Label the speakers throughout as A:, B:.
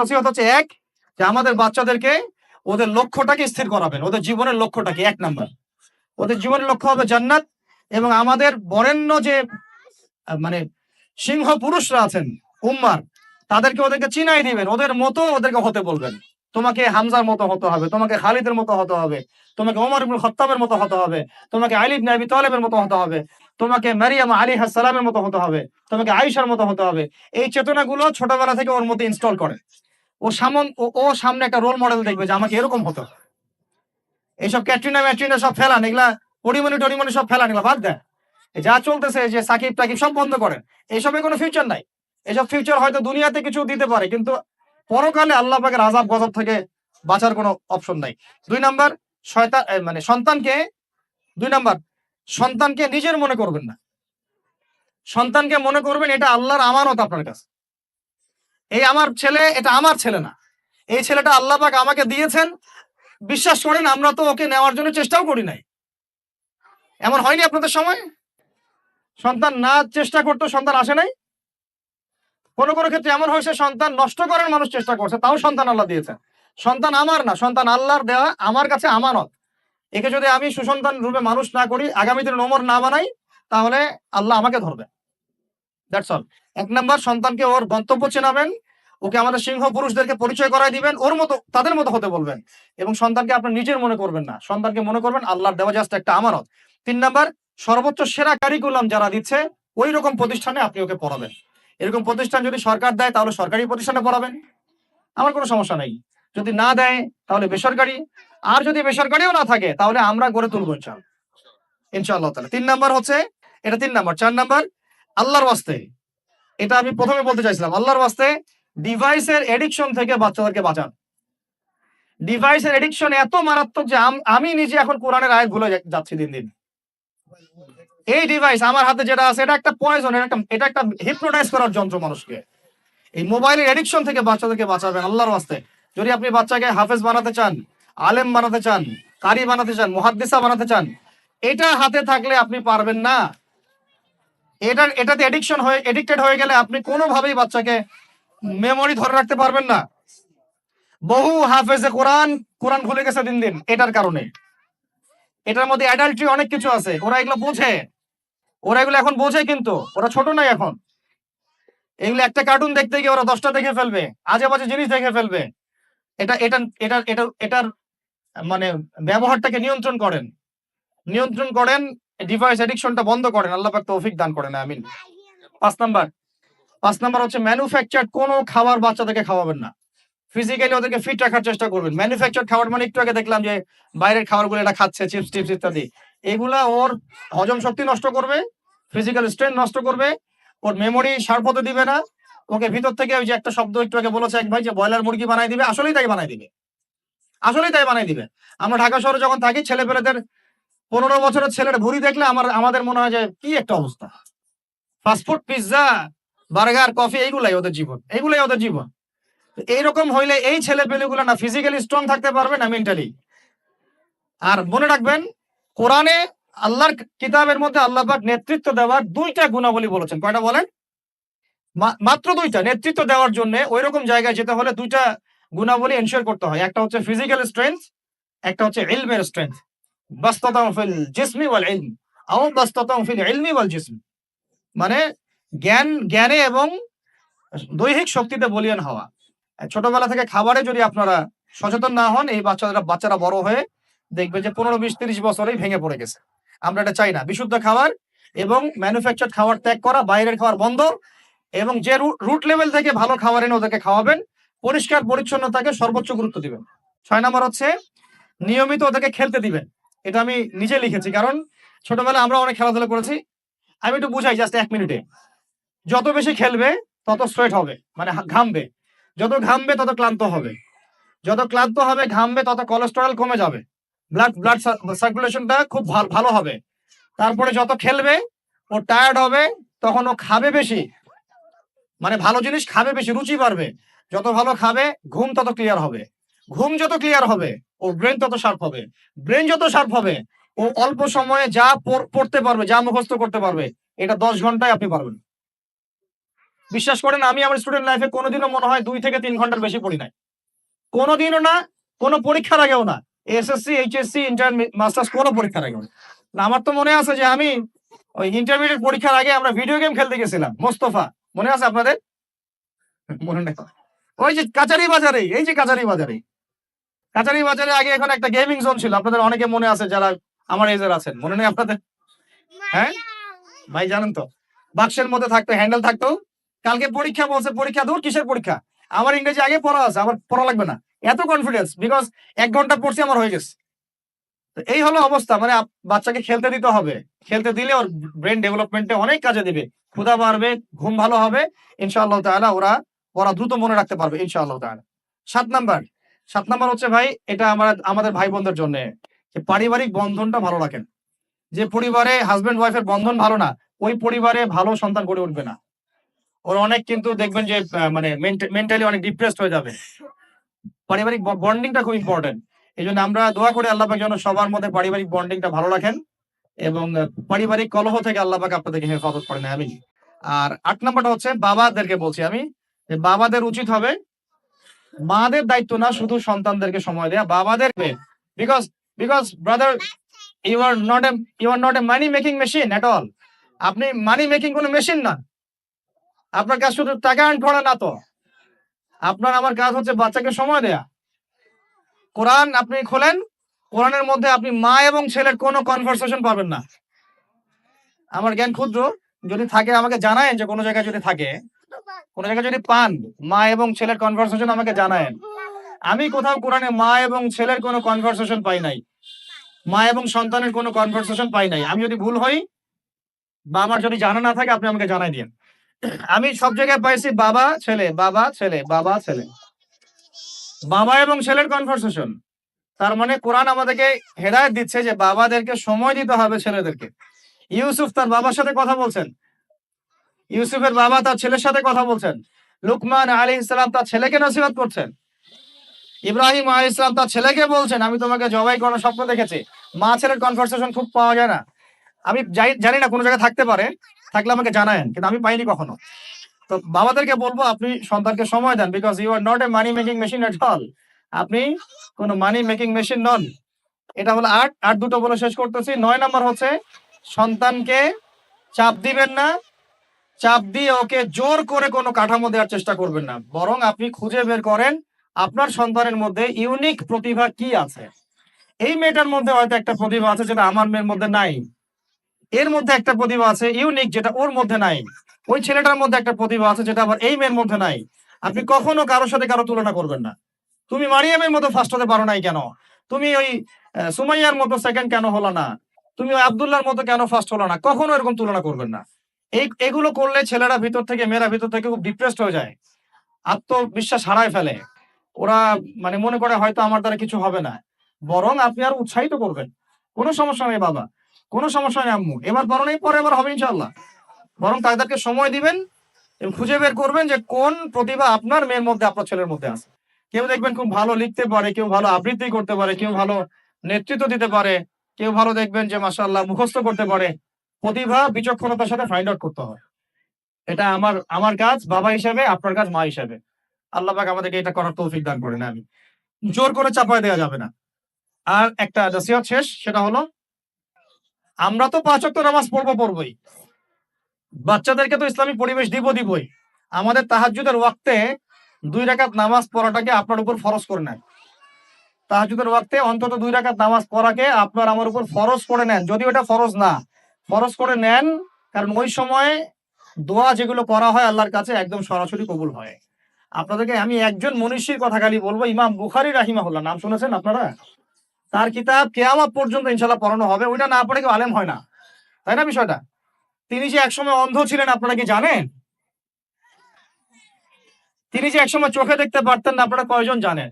A: নসিহত হচ্ছে এক, যে আমাদের বাচ্চাদেরকে ওদের লক্ষ্যটাকে স্থির করাবেন, ওদের জীবনের লক্ষ্যটাকে। 1 নাম্বার, ওদের জীবনের লক্ষ্য হবে জান্নাত। এবং আমাদের বরেণ্য যে মানে সিংহ পুরুষরা আছেন উম্মার, ওদেরকে চিনাই দিবেন, ওদের মতো ওদেরকে হতে বলবেন। তোমাকে হামজার মতো হতে হবে, তোমাকে খালিদের মতো হতে হবে, তোমাকে ওমর ইবনুল খাত্তাবের মতো হতে হবে, তোমাকে আলী ইবনে আবি তালেবের মতো হতে হবে, তোমাকে মারিয়াম আলাইহিস সালামের মতো হতে হবে, তোমাকে আয়েশার মতো হতে হবে। এই চেতনাগুলো ছোটবেলা থেকে ওর মধ্যে ইনস্টল করে। ও সামনে একটা রোল মডেল দেখবে যে আমাকে এরকম হতে হবে। এইসব ক্যাটরিনা ম্যাটরিনা সব ফেলান, এগুলা পরিমণি টরিমণি সব ফেলান, এগুলা বাদ দেয়। যা চলতেছে যে সাকিব টাকিব সব বন্ধ করেন, এসবে কোনো ফিউচার নাই। এসব ফিউচার হয়তো দুনিয়াতে কিছু দিতে পারে, কিন্তু পরকালে আল্লাহ পাকের আযাব গজব থেকে বাঁচার কোনো অপশন নাই। 2 নাম্বার, শয়তান মানে সন্তানকে 2 নাম্বার, সন্তানকে নিজের মনে করবেন না। সন্তানকে মনে করবেন এটা আল্লাহর আমানত আপনার কাছে। এই আমার ছেলে, এটা আমার ছেলে না, এই ছেলেটা আল্লাহ পাক আমাকে দিয়েছেন। বিশ্বাস করেন আমরা তো ওকে নেওয়ার জন্য চেষ্টাও করি নাই। এমন হয়নি আপনাদের সময়? সন্তান না চেষ্টা করতো সন্তান আসে নাই? কোনো কোনো ক্ষেত্রে এমন হয়েছে সন্তান নষ্ট করার মানুষ চেষ্টা করছে, তাও সন্তান আল্লাহ দিয়েছেন। সন্তান আমার না, সন্তান আল্লাহর দেওয়া, আমার কাছে আমানত। একে যদি আমি সুসন্তান রূপে মানুষ না করি, আগামী দিনে ওমর না বানাই, তাহলে আল্লাহ আমাকে ধরবে। That's all. 1 নাম্বার, সন্তানকে ওর গন্তব্য চেনাবেন, ওকে আমাদের সিংহ পুরুষদেরকে পরিচয় করাই দিবেন, ওর মতো তাদের মতো হতে বলবেন। এবং সন্তানকে আপনার নিজের মনে করবেন না, সন্তানকে মনে করবেন আল্লাহর দেওয়া জাস্ট একটা আমানত। 3 নাম্বার, সর্বোচ্চ সেরা কারিকুলাম যারা দিচ্ছে ওই রকম প্রতিষ্ঠানে আপনি ওকে পড়াবেন। এরকম প্রতিষ্ঠান যদি সরকার দেয় তাহলে সরকারি প্রতিষ্ঠানে পড়াবেন, আমার কোনো সমস্যা নাই। যদি না দেয় তাহলে বেসরকারি, আর যদি বেসরকারিও না থাকে তাহলে আমরা গড়ে তুলবো ইনশাআল্লাহ, ইনশাআল্লাহ তাআলা। 3 নাম্বার হচ্ছে এটা, 3 নাম্বার। 4 নাম্বার, আল্লাহর ওয়াস্তে, এটা আমি প্রথমে বলতে চাইছিলাম, আল্লাহর ওয়াস্তে ডিভাইসের এডিকশন থেকে বাচ্চাদেরকে বাঁচান। ডিভাইসের এডিকশন এত মারাত্মক যে আমি নিজে এখন কোরআনের আয়াত ভুলে যাচ্ছি দিন দিন। এই ডিভাইস আমার হাতে যেটা আছে এটা একটা পয়জন, এটা একটা হিপনোটাইজ করার যন্ত্র মানুষকে। এই মোবাইলের এডিকশন থেকে বাচ্চাদেরকে বাঁচাবেন আল্লাহর ওয়াস্তে। যদি আপনি বাচ্চাকে হাফেজ বানাতে চান, আলেম বানাতে চান, কারি বানাতে চান, মুহাদ্দিসা বানাতে চান, এটা হাতে থাকলে আপনি পারবেন না। এটাতে এডিক্টেড হয়ে গেলে আপনি কোনোভাবেই বাচ্চাকে মেমোরি ধরে রাখতে পারবেন না। বহু হাফেজে কোরআন ভুলে গেছে দিন দিন এটার কারণে। এটার মধ্যে অ্যাডাল্ট্রি অনেক কিছু আছে, ওরা এগুলো বোঝে, ওরা এগুলো এখন বোঝে, কিন্তু ওরা ছোট নাই এখন। এগুলো একটা কার্টুন দেখতে গিয়ে ওরা 10টা দেখে ফেলবে, আজে বাজে জিনিস দেখে ফেলবে। এটা এটা এটা এটা এটার মানে ব্যবহারটাকে নিয়ন্ত্রণ করেন, ডিভাইস এডিকশনটা বন্ধ করেন, আল্লাহ পাক তৌফিক দান করেন, আমিন। 5 নাম্বার, 5 নাম্বার হচ্ছে ম্যানুফ্যাকচার্ড কোনো খাবার বাচ্চাদেরকে খাওয়াবেন না। ফিজিক্যালি ওদেরকে ফিট রাখার চেষ্টা করবেন। ম্যানুফ্যাকচার্ড খাবার মানে একটু আগে দেখলাম যে বাইরের খাবারগুলো এটা খাচ্ছে, চিপস টিপস ইত্যাদি, এগুলা ওর হজম শক্তি নষ্ট করবে, ফিজিক্যাল স্ট্রেংথ নষ্ট করবে, ওর মেমোরি শার্প হতে দিবে না। ওকে ভিতর থেকে ওই যে একটা শব্দ একটু আগে বলেছে এক ভাই, যে ব্রয়লার মুরগি বানাই দিবে, আসলেই তাই বানাই দিবে, আসলেই তাই বানাই দিবে। আমরা ঢাকা শহরে যখন থাকি, ছেলেপেলেদের 15 বছরের ছেলের ভুঁড়ি দেখলে আমাদের মনে হয় যে কি একটা অবস্থা। ফাস্টফুড, পিৎজা, বার্গার, কফি, এইগুলাই ওদের জীবন, এইগুলাই ওদের জীবন। এইরকম হইলে এই ছেলে পেলেগুলো না ফিজিক্যালি স্ট্রং থাকতে পারবে না মেন্টালি। আর মনে রাখবেন, কোরআনে আল্লাহর কিতাবের মধ্যে আল্লাহ পাক নেতৃত্ব দেওয়ার 2টা গুণাবলী বলেছেন। কয়টা বলেন? মাত্র 2টা। নেতৃত্ব দেওয়ার জন্য ওই রকম জায়গায় যেতে হলে 2টা গুণাবলী এনশিওর করতে হয়। একটা হচ্ছে ফিজিক্যাল স্ট্রেংথ, একটা হচ্ছে ইলমের স্ট্রেংথ। বাসতাতাউ ফিল জিসমি ওয়াল ইলম আও বাসতাতাউ ফিল ইলমি ওয়াল জিসম, মানে জ্ঞানে এবং দৈহিক শক্তিতে বলীয়ান হওয়া। ছোটবেলা থেকে খাবারে যদি আপনারা সচেতন না হন, এই বাচ্চারা বড় হয়ে দেখবে যে 15, 20, 30 বছরেই ভেঙে পড়ে গেছে। আমরা এটা চাই না। বিশুদ্ধ খাবার এবং ম্যানুফ্যাকচার্ড খাবার ত্যাগ করা, বাইরের খাবার বন্ধ, এবং যে রুট লেভেল থেকে ভালো খাবার এনে ওদেরকে খাওয়াবেন, পরিষ্কার পরিচ্ছন্নতাকে সর্বোচ্চ গুরুত্ব দিবেন। 6 নাম্বার হচ্ছে নিয়মিত ওদেরকে খেলতে দিবেন। এটা আমি নিজে লিখেছি, কারণ ছোটবেলায় আমরা অনেক খেলাধুলা করেছি। আমি একটু বুঝাই জাস্ট 1 মিনিটে। যত বেশি খেলবে তত সোয়েট হবে, মানে ঘামবে, যত ঘামবে তত ক্লান্ত হবে, যত ক্লান্ত হবে ঘামবে তত কোলেস্টেরল কমে যাবে, ব্লাড সার্কুলেশনটা খুব ভালো হবে। তারপরে যত খেলবে ও টায়ার্ড হবে, তখন ও খাবে বেশি, মানে ভালো জিনিস খাবে বেশি, রুচি বাড়বে। যত ভালো খাবে ঘুম তত ক্লিয়ার হবে, ঘুম যত ক্লিয়ার হবে ও ব্রেন তত শার্প হবে, ব্রেন যত শার্প হবে ও অল্প সময়ে যা পড়তে পারবে, যা মুখস্থ করতে পারবে, এটা 10 ঘন্টায় আপনি পারবেন। বিশ্বাস করেন আমি আমার স্টুডেন্ট লাইফে কোনোদিনও মনে হয় 2 থেকে 3 ঘন্টার বেশি পড়ি নাই, কোনোদিনও না, কোনো পরীক্ষার আগেও না, এসএসসি এইচএসসি ইন্টার মাস্টার্স কোনো পরীক্ষার আগেও না। আমার তো মনে আছে যে আমি ওই ইন্টারমিডিয়েট পরীক্ষার আগে আমরা ভিডিও গেম খেলতে গেছিলাম মোস্তফা, মনে আছে আপনাদের? মনে নেই? ওই যে কাচারি বাজারে, এই যে কাচারি বাজারে, কাচারি বাজারে আগে এখন একটা গেমিং জোন ছিল, আপনাদের অনেকে মনে আছে যারা আমার এজের আছেন, মনে নেই আপনাদের? হ্যাঁ ভাই জানেন তো, বাক্সের মধ্যে থাকতো, হ্যান্ডেল থাকতো। কালকে পরীক্ষা বলছে, পরীক্ষা দূর, কিসের পরীক্ষা, আমার ইংরেজি আগে পড়া আছে, আমার পড়া লাগবে না, এত কনফিডেন্স, বিকজ 1 ঘন্টা পড়ছি আমার হয়ে গেছে। তো এই হলো অবস্থা, মানে বাচ্চাকে খেলতে দিতে হবে, খেলতে দিলে ওর ব্রেন ডেভেলপমেন্টে অনেক কাজে দিবে, ক্ষুধা বাড়বে, ঘুম ভালো হবে, ইনশাআল্লাহ তাআলা ওরা দ্রুত মনে রাখতে পারবে ইনশাআল্লাহ তাআলা। 7 নাম্বার, 7 নাম্বার হচ্ছে ভাই, এটা আমাদের ভাই বোনদের জন্য, যে পারিবারিক বন্ধনটা ভালো রাখেন। যে পরিবারে হাজবেন্ড ওয়াইফের বন্ধন ভালো না, ওই পরিবারে ভালো সন্তান গড়ে উঠবে না। ওরা অনেক কিন্তু দেখবেন যে মানে মেন্টালি অনেক ডিপ্রেসড হয়ে যাবে। পারিবারিক বন্ডিংটা খুব ইম্পর্টেন্ট। এই জন্য আমরা দোয়া করি আল্লাহ পাক যেন সবার মধ্যে পারিবারিক বন্ডিংটা ভালো রাখেন, এবং পারিবারিক কলহ থেকে আল্লাহ পাক আপনাদেরকে হেফাজত করেন, আমিন। আর 8 নাম্বারটা হচ্ছে বাবাদেরকে বলছি আমি, যে বাবাদের উচিত হবে মাদের দায়িত্ব না শুধু সন্তানদেরকে সময় দেয়া, বাবাদেরকে, because because brother, you are not a money making machine at all. আপনি মানি মেকিং কোনো মেশিন না, আপনার কাজ শুধু টাকা আর্ন করা না তো, আপনার আমার কাজ হচ্ছে বাচ্চাকে সময় দেয়া। কোরআন আপনি খোলেন, কোরআনের মধ্যে আপনি মা এবং ছেলের কোনো কনভারসেশন পাবেন না। আমার জ্ঞান ক্ষুদ্র, যদি থাকে আমাকে জানায়েন, যে কোনো জায়গায় যদি থাকে, কোনো জায়গায় যদি পান মা এবং ছেলের কনভারসেশন আমাকে জানায়েন। আমি কোথাও কোরআনে মা এবং ছেলের কোনো কনভারসেশন পাই নাই, মা এবং সন্তানের কোনো কনভারসেশন পাই নাই। আমি যদি ভুল হই বা আমার যদি জানা না থাকে আপনি আমাকে জানাই দিন। আমি সব জায়গায় পাইছি বাবা ছেলে, বাবা ছেলে, বাবা ছেলে, বাবা এবং ছেলের কনভারসেশন। তার মানে কোরআন আমাদেরকে হেদায়েত দিচ্ছে যে বাবাদেরকে সময় দিতে হবে ছেলেদেরকে। ইউসুফ তার বাবার সাথে কথা বলছেন, ইউসুফের বাবা তার ছেলের সাথে কথা বলছেন, লুকমান আলাইহিস সালাম তার ছেলেকে নসিহত করছেন, ইব্রাহিম আলাইহিস সালাম তার ছেলেকে বলছেন আমি তোমাকে জবাই করার স্বপ্ন দেখেছি। মা ছেলের কনভারসেশন খুব পাওয়া যায় না। আমি জানি না কোনো জায়গায় থাকতে পারে, থাকলে আমাকে জানায়েন, কিন্তু আমি পাইনি কখনো। তো বাবাদেরকে বলবো আপনি সন্তানকে সময় দেন, because you are not a money making machine at all. আপনি কোনো মানি মেকিং মেশিন নন। এটা হলো 8 দুটো বলে শেষ করতেছি। 9 নাম্বার হচ্ছে সন্তানকে চাপ দিবেন না, চাপ দিয়ে ওকে জোর করে কোনো কাঠামো দেওয়ার চেষ্টা করবেন না, বরং আপনি খুঁজে বের করেন আপনার সন্তানের মধ্যে ইউনিক প্রতিভা কি আছে। এই মেয়েটার মধ্যে হয়তো একটা প্রতিভা আছে যেটা আমার মেয়ের মধ্যে নাই, এর মধ্যে একটা প্রতিভা আছে ইউনিক যেটা ওর মধ্যে নাই, ওই ছেলেটার মধ্যে একটা প্রতিভা আছে যেটা আবার এই মেয়ের মধ্যে নাই। আপনি কখনো কারোর সাথে কারো তুলনা করবেন না। তুমি মারিয়ামের মতো ফার্স্ট হতে পারো নাই কেন, তুমি ওই সুমাইয়ার মতো সেকেন্ড কেন হলো না, তুমি ওই আব্দুল্লাহর মতো কেন ফার্স্ট হলো না, কখনো এরকম তুলনা করবেন না। এগুলো করলে ছেলেরা ভিতর থেকে, মেয়েরা ভিতর থেকে খুব ডিপ্রেসড হয়ে যায়, আত্মবিশ্বাস হারায় ফেলে। ওরা মানে মনে করে হয়তো আমার দ্বারা কিছু হবে না। বরং আপনি আর উৎসাহিত করবেন, কোনো সমস্যা নেই বাবা, কোনো সমস্যা নেই আম্মু, এবার বরং এই পরে এবার হবে ইনশাল্লাহ। বরং তাদেরকে সময় দিবেন এবং খুঁজে বের করবেন যে কোন প্রতিভা আপনার মেয়ের মধ্যে, আপনার ছেলের মধ্যে আছে। কেউ দেখবেন খুব ভালো লিখতে পারে, কেউ ভালো আবৃত্তি করতে পারে, কেউ ভালো নেতৃত্ব দিতে পারে, কেউ ভালো দেখবেন যে মাশাআল্লাহ মুখস্থ করতে পারে। প্রতিভা বিচক্ষণতার সাথে ফাইন্ড আউট করতে হয়। এটা আমার কাজ বাবা হিসেবে, আপনার কাজ মা হিসেবে। আল্লাহ পাক আমাদেরকে এটা করার তৌফিক দান করেন, আমি জোর করে চাপায় দেওয়া যাবে না। আর একটা নসিহত শেষ, সেটা হলো আমরা তো 5 ওয়াক্ত নামাজ পড়বই, বাচ্চাদেরকে তো ইসলামিক পরিবেশ দিবই। আমাদের তাহাজ্জুদের ওয়াক্তে 2 রাকাত নামাজ পড়াটাকে আপনার উপর ফরজ করে নেন। তাহাজ্জুদের ওয়াক্তে অন্তত 2 রাকাত নামাজ পড়াকে আপনার আমার উপর ফরজ করে নেন, যদি ওটা ফরজ না, ফরজ করে নেন। কারণ ওই সময় দোয়া যেগুলো করা হয় আল্লাহর কাছে একদম সরাসরি কবুল হয়। আপনাদেরকে আমি একজন মনীষীর কথা খালি বলবো, ইমাম বুখারী রাহিমাহুল্লাহ, নাম শুনেছেন আপনারা? তার কিতাব কিয়ামত পর্যন্ত ইনশাআল্লাহ পড়ানো হবে, ওইটা না পড়ে কেউ আলেম হয় না, তাই না বিষয়টা? তিনি যে একসময় অন্ধ ছিলেন আপনারা কি জানেন? তিনি যে একসময় চোখে দেখতে পারতেন না, আপনারা কয়জন জানেন?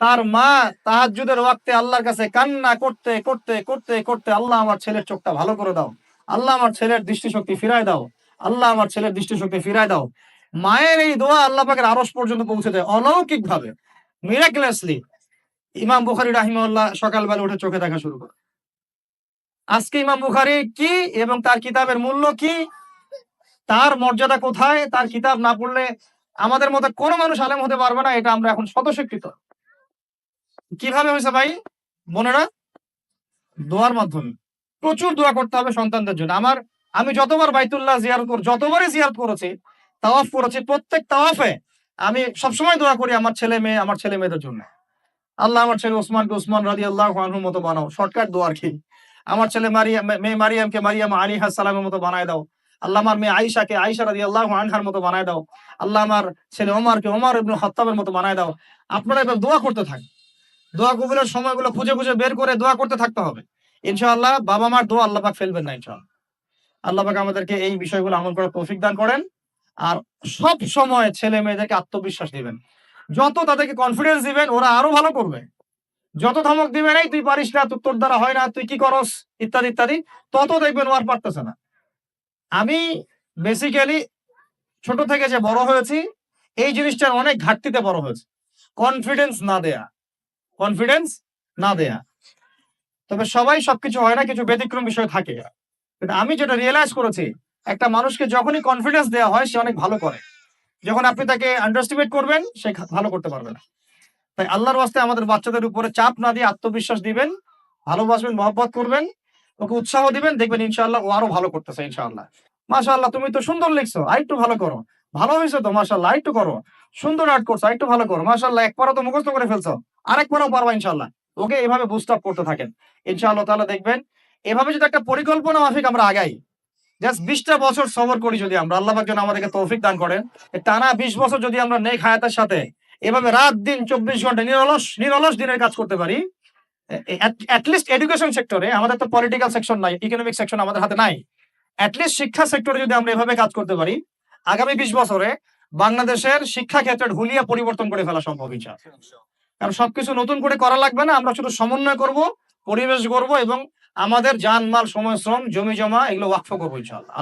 A: তার মা তাহাজ্জুদের ওয়াক্তে আল্লাহর কাছে কান্না করতে করতে করতে করতে, আল্লাহ আমার ছেলের চোখটা ভালো করে দাও, আল্লাহ আমার ছেলের দৃষ্টিশক্তি ফিরায় দাও, আল্লাহ আমার ছেলের দৃষ্টিশক্তি ফিরায় দাও। মায়ের এই দোয়া আল্লাহ পাকের আরশ পর্যন্ত পৌঁছে দেয় অলৌকিক ভাবে, মিরাকুলাসলি। ইমাম বুখারী রাহিমাহুল্লাহ সকালবেলা উঠে চোখে দেখা শুরু করে। আজকে ইমাম বুখারী কি এবং তার কিতাবের মূল্য কি তার মর্যাদা কোথায়, তার কিতাব না পড়লে আমাদের মতো কোনো মানুষ আলেম হতে পারবে না, এটা আমরা এখন স্বতঃস্বীকৃত। কিভাবে হয়েছে ভাই বোনেরা? দোয়ার মাধ্যমে। প্রচুর দোয়া করতে হবে সন্তানদের জন্য। আমি যতবার বাইতুল্লাহ যতবারই জিয়ারত করেছি, তাওয়াফ করেছি, প্রত্যেক তাওয়াফে আমি সবসময় দোয়া করি আমার ছেলে মেয়েদের জন্য। আল্লাহ আমার ছেলে ওসমানকে ওসমান রাদিয়াল্লাহু আনহুর মতো বানাও। শর্টকাট দোয়া আরকি। আমার ছেলে মেয়ে মারিয়ামকে মারিয়াম আলাইহিস সালামের মতো বানায় দাও। আল্লাহ আমার মেয়ে আয়েশাকে আয়েশা রাদিয়াল্লাহু আনহার মতো বানায় দাও। আল্লাহ আমার ছেলে ওমরকে ওমর ইবনে খাত্তাবের মতো বানায় দাও। আপনারা এবার দোয়া করতে থাকেন। দোয়া কবুলের সময়গুলো খুঁজে বের করে দোয়া করতে থাকতে হবে। ইনশাআল্লাহ বাবা মার দোয়া আল্লাহ পাক ফেলবেন না ইনশাআল্লাহ। আল্লাহ পাক আমাদেরকে এই বিষয়গুলো আমল করার তৌফিক দান করেন। আর সব সময় ছেলে মেয়েদেরকে আত্মবিশ্বাস দিবেন। যত তাদেরকে কনফিডেন্স দিবেন ওরা আরো ভালো করবে। যত ধমক দিবেন এই তুই পারিস না, তোর দ্বারা হয় না, তুই কি করস, ইত্যাদি ইত্যাদি, তত দেখবেন ও আর পারতেছে না। আমি বেসিক্যালি ছোট থেকে যে বড় হয়েছি এই জিনিসটার অনেক ঘাটতিতে বড় হয়েছে। কনফিডেন্স না দেয়া, কনফিডেন্স না দেয়া। তবে সবাই সবকিছু হয় না, কিছু ব্যতিক্রম বিষয় থাকে। কিন্তু আমি যেটা রিয়েলাইজ করেছি, একটা মানুষকে যখনই কনফিডেন্স দেওয়া হয় সে অনেক ভালো করে। যখন আপনি তাকে আন্ডারস্টিমেট করবেন সে ভালো করতে পারবে না। তাই আল্লাহর ওয়াস্তে আমাদের বাচ্চাদের উপরে চাপ না দিয়ে আত্মবিশ্বাস দিবেন, ভালোবাসবেন, মহব্বত করবেন, ওকে উৎসাহ দিবেন, দেখবেন ইনশাআল্লাহ ও আরো ভালো করতেছে ইনশাআল্লাহ। মাশাআল্লাহ তুমি তো সুন্দর লিখছো, আরেকটু ভালো করো। ভালো হয়েছে তো মাশাআল্লাহ, আরেকটু করো। সুন্দর আর্ট করছো, আরেকটু ভালো করো। মাশাআল্লাহ এক পারা তো মুখস্থ করে ফেলছো, আরেক পারাও পারবা ইনশাআল্লাহ। ওকে এভাবে বুস্ট আপ করতে থাকেন। ইনশাআল্লাহ তাআলা দেখবেন এভাবে যদি একটা পরিকল্পনা মাফিক আমরা আগাই, জাস্ট 20টা বছর সবর করি যদি আমরা, আল্লাহ পাক যেন আমাদেরকে তৌফিক দান করেন। টানা 20 বছর যদি আমরা নেক হায়াতের সাথে এভাবে রাত দিন 24 ঘন্টা নিরলস দিনের কাজ করতে পারি, লিস্ট এডুকেশন সেক্টরে, আমাদের তো পলিটিক্যাল সেকশন নাই, ইকোনমিক সেকশন আমাদের হাতে নাই, লিস্ট শিক্ষা সেক্টরে যদি আমরা এভাবে কাজ করতে পারি, আগামী 20 বছরে বাংলাদেশের শিক্ষা ক্ষেত্রের হুলিয়া পরিবর্তন করে ফেলা সম্ভব ইনশাআল্লাহ। কারণ সবকিছু নতুন করে করা লাগবে না, আমরা শুধু সমন্বয় করব, পরিবেশ গড়ব এবং আমাদের জান মাল সময় শ্রম জমি জমা এগুলো ওয়াকফ করবো ইনশাআল্লাহ।